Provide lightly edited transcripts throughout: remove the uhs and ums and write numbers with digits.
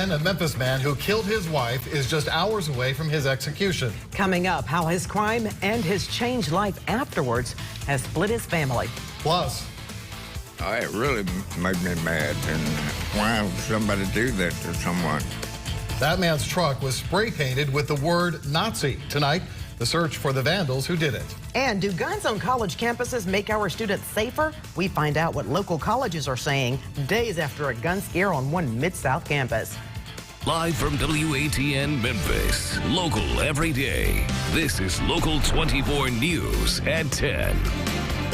Then a Memphis man who killed his wife is just hours away from his execution. Coming up, how his crime and his changed life afterwards has split his family. Plus, it really made me mad. And why would somebody do that to someone? that man's truck was spray painted with the word Nazi. Tonight, the search for the vandals who did it. And do guns on college campuses make our students safer? We find out what local colleges are saying days after a gun scare on one Mid-South campus. Live from WATN Memphis, local every day. This is Local 24 News at 10.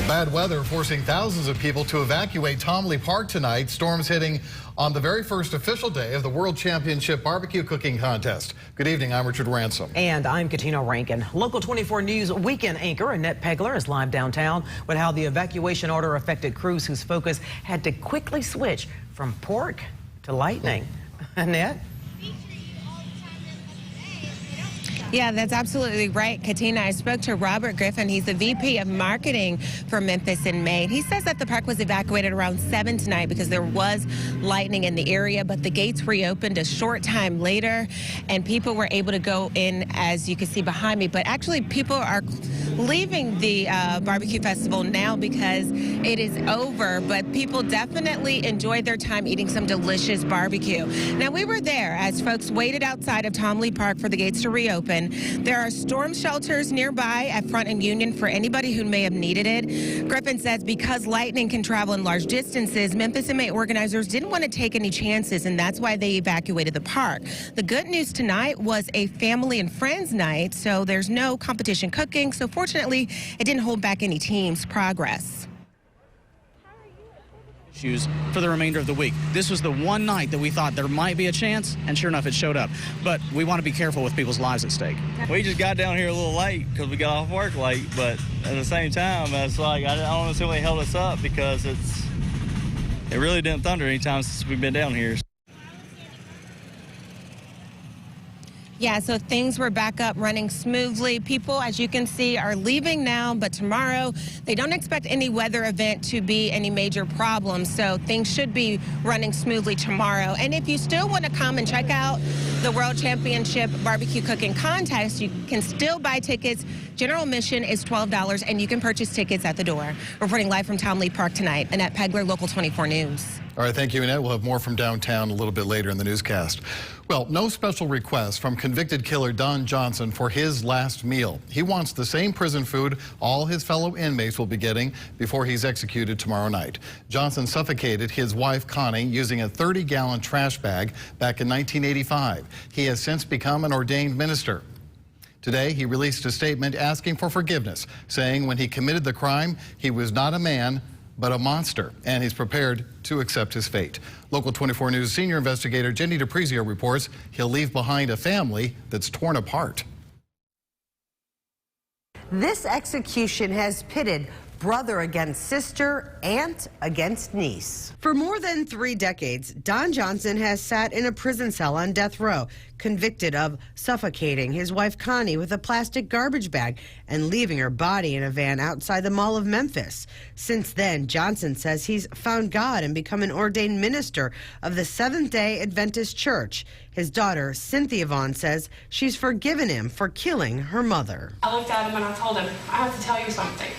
Bad weather forcing thousands of people to evacuate Tomley Park tonight. Storms hitting on the very first official day of the World Championship Barbecue Cooking Contest. Good evening, I'm Richard Ransom. And I'm Katina Rankin. Local 24 News weekend anchor Annette Pegler is live downtown with how the evacuation order affected crews whose focus had to quickly switch from pork to lightning. Annette? Yeah, that's absolutely right, Katina. I spoke to Robert Griffin. He's the VP of Marketing for Memphis in May. He says that the park was evacuated around 7 tonight because there was lightning in the area, but the gates reopened a short time later, and people were able to go in, as you can see behind me. But actually, people are leaving the barbecue festival now because it is over, but people definitely enjoyed their time eating some delicious barbecue. Now, we were there as folks waited outside of Tomley Park for the gates to reopen. There are storm shelters nearby at Front and Union for anybody who may have needed it. Griffin says because lightning can travel in large distances, Memphis in May organizers didn't want to take any chances, and that's why they evacuated the park. The good news tonight was a family and friends night, so there's no competition cooking. So fortunately, it didn't hold back any team's progress. For the remainder of the week. This was the one night that we thought there might be a chance, and sure enough, it showed up. But we want to be careful with people's lives at stake. We just got down here a little late because we got off work late, but at the same time, it's like I don't want to say they held us up because it really didn't thunder any time since we've been down here. Yeah, so things were back up running smoothly. People, as you can see, are leaving now, but tomorrow they don't expect any weather event to be any major problem, so things should be running smoothly tomorrow. And if you still want to come and check out the World Championship Barbecue Cooking Contest, you can still buy tickets. General admission is $12, and you can purchase tickets at the door. Reporting live from Tomley Park tonight, Annette Pegler, Local 24 News. All right, thank you, Annette. We'll have more from downtown a little bit later in the newscast. Well, no special request from convicted killer Don Johnson for his last meal. He wants the same prison food all his fellow inmates will be getting before he's executed tomorrow night. Johnson suffocated his wife, Connie, using a 30-gallon trash bag back in 1985. He has since become an ordained minister. Today, he released a statement asking for forgiveness, saying when he committed the crime, he was not a man, but a monster, and he's prepared to accept his fate. Local 24 News senior investigator Jenny DiPrizio reports he'll leave behind a family that's torn apart. This execution has pitted brother against sister, aunt against niece. For more than 3 decades, Don Johnson has sat in a prison cell on death row, convicted of suffocating his wife Connie with a plastic garbage bag and leaving her body in a van outside the Mall of Memphis. Since then, Johnson says he's found God and become an ordained minister of the Seventh-day Adventist Church. His daughter, Cynthia Vaughn, says she's forgiven him for killing her mother. I looked at him and I told him, I have to tell you something.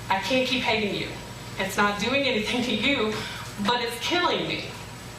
I can't keep hating you. It's not doing anything to you, but it's killing me.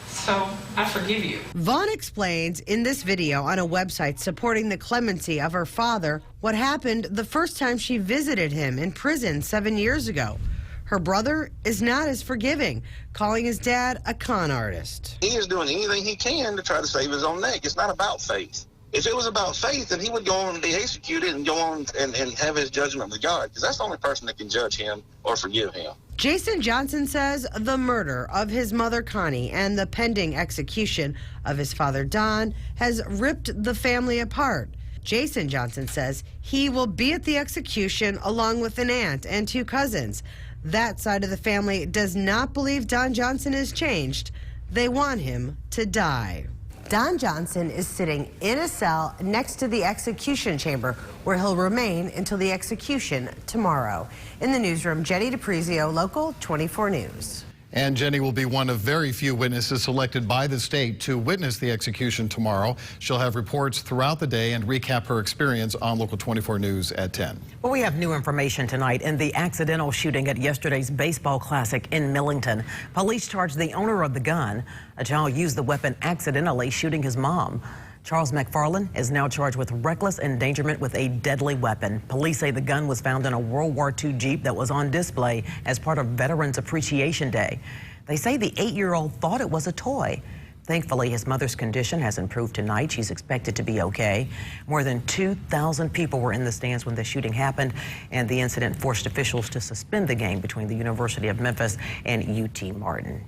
So I forgive you. Vaughn explains in this video on a website supporting the clemency of her father what happened the first time she visited him in prison 7 years ago. Her brother is not as forgiving, calling his dad a con artist. He is doing anything he can to try to save his own neck. It's not about faith. If it was about faith, then he would go on and be executed and go on and have his judgment with God, because that's the only person that can judge him or forgive him. Jason Johnson says the murder of his mother, Connie, and the pending execution of his father, Don, has ripped the family apart. Jason Johnson says he will be at the execution along with an aunt and 2 cousins. That side of the family does not believe Don Johnson has changed. They want him to die. Don Johnson is sitting in a cell next to the execution chamber where he'll remain until the execution tomorrow. In the newsroom, Jenny DiPrizio, Local 24 News. And Jenny will be one of very few witnesses selected by the state to witness the execution tomorrow. She'll have reports throughout the day and recap her experience on Local 24 News at 10. Well, we have new information tonight in the accidental shooting at yesterday's baseball classic in Millington. Police charged the owner of the gun. A child used the weapon accidentally, shooting his mom. Charles McFarland is now charged with reckless endangerment with a deadly weapon. Police say the gun was found in a World War II Jeep that was on display as part of Veterans Appreciation Day. They say the 8-year-old thought it was a toy. Thankfully, his mother's condition has improved tonight. She's expected to be okay. More than 2,000 people were in the stands when the shooting happened, and the incident forced officials to suspend the game between the University of Memphis and UT Martin.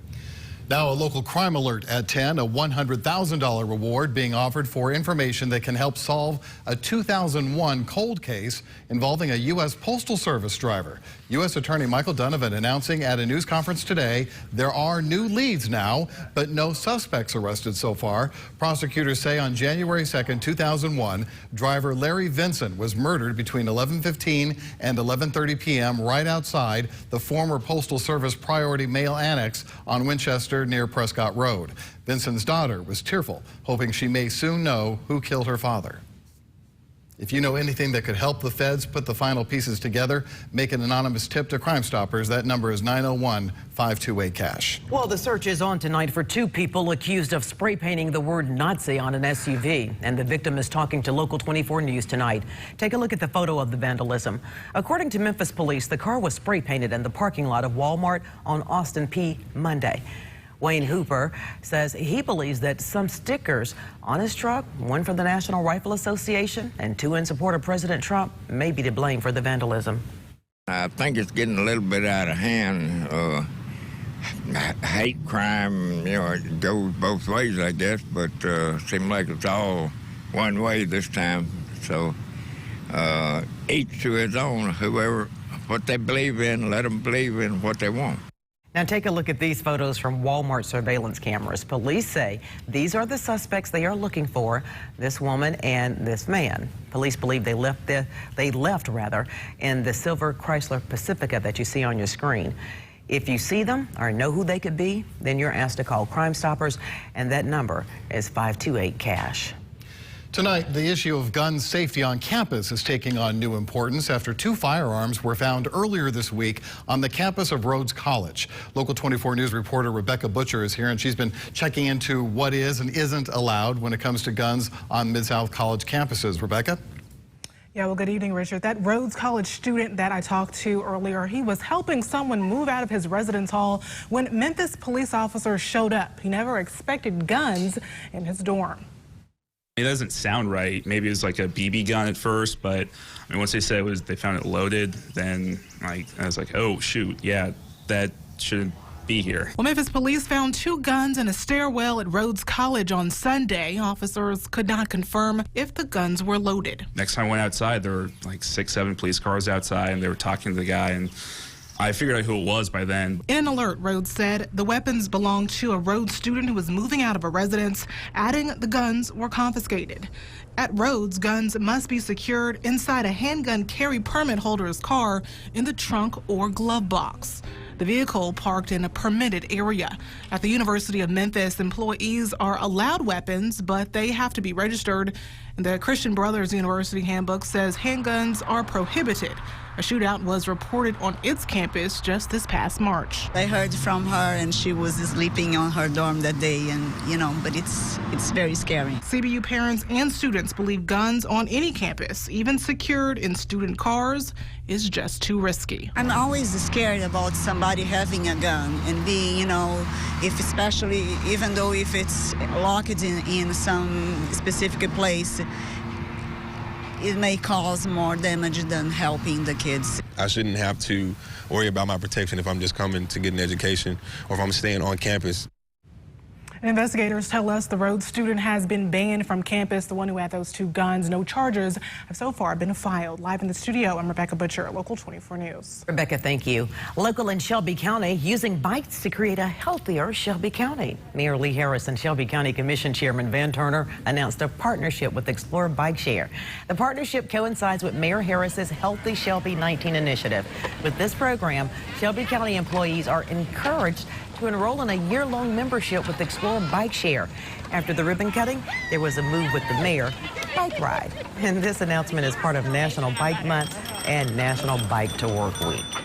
Now a local crime alert at 10, a $100,000 reward being offered for information that can help solve a 2001 cold case involving a U.S. Postal Service driver. U.S. Attorney Michael Donovan announcing at a news conference today there are new leads now, but no suspects arrested so far. Prosecutors say on January 2nd, 2001, driver Larry Vincent was murdered between 11:15 and 11:30 p.m. right outside the former Postal Service Priority Mail Annex on Winchester near Prescott Road. Vincent's daughter was tearful, hoping she may soon know who killed her father. If you know anything that could help the feds put the final pieces together, make an anonymous tip to Crime Stoppers. That number is 901-528-CASH. Well, the search is on tonight for 2 people accused of spray painting the word Nazi on an SUV. And the victim is talking to Local 24 News tonight. Take a look at the photo of the vandalism. According to Memphis police, the car was spray painted in the parking lot of Walmart on Austin P. Monday. Wayne Hooper says he believes that some stickers on his truck, one for the National Rifle Association and 2 in support of President Trump, may be to blame for the vandalism. I think it's getting a little bit out of hand. Hate crime, you know, it goes both ways, I guess, but seems like it's all one way this time. So each to his own, whoever, what they believe in, let them believe in what they want. Now take a look at these photos from Walmart surveillance cameras. Police say these are the suspects they are looking for, this woman and this man. Police believe they left in the silver Chrysler Pacifica that you see on your screen. If you see them or know who they could be, then you're asked to call Crime Stoppers, and that number is 528-CASH. Tonight, the issue of gun safety on campus is taking on new importance after 2 firearms were found earlier this week on the campus of Rhodes College. Local 24 News reporter Rebecca Butcher is here, and she's been checking into what is and isn't allowed when it comes to guns on Mid-South College campuses. Rebecca? Yeah, well, good evening, Richard. That Rhodes College student that I talked to earlier, he was helping someone move out of his residence hall when Memphis police officers showed up. He never expected guns in his dorm. It doesn't sound right. Maybe it was like a BB gun at first, but I mean, once they said they found it loaded, then I was like, oh shoot, yeah, that shouldn't be here. Well, Memphis police found 2 guns in a stairwell at Rhodes College on Sunday. Officers could not confirm if the guns were loaded. Next time I went outside, there were like 6, 7 police cars outside, and they were talking to the guy, and I figured out who it was by then. In an alert, Rhodes said the weapons belonged to a Rhodes student who was moving out of a residence, adding the guns were confiscated. At Rhodes, guns must be secured inside a handgun carry permit holder's car in the trunk or glove box. The vehicle parked in a permitted area. At the University of Memphis, employees are allowed weapons, but they have to be registered. And the Christian Brothers University handbook says handguns are prohibited. A shootout was reported on its campus just this past March. I heard from her, and she was sleeping on her dorm that day, and but it's very scary. CBU parents and students believe guns on any campus, even secured in student cars, is just too risky. I'm always scared about somebody having a gun and being, especially even though if it's locked in some specific place, it may cause more damage than helping the kids. I shouldn't have to worry about my protection if I'm just coming to get an education or if I'm staying on campus. Investigators tell us the Rhodes student has been banned from campus. The one who had those 2 guns, no charges have so far been filed. Live in the studio, I'm Rebecca Butcher, Local 24 News. Rebecca, thank you. Local in Shelby County using bikes to create a healthier Shelby County. Mayor Lee Harris and Shelby County Commission Chairman Van Turner announced a partnership with Explore Bike Share. The partnership coincides with Mayor Harris's Healthy Shelby 19 initiative. With this program, Shelby County employees are encouraged to to enroll in a year-long membership with Explorer Bike Share. After the ribbon cutting, there was a move with the mayor, bike ride. And this announcement is part of National Bike Month and National Bike to Work Week.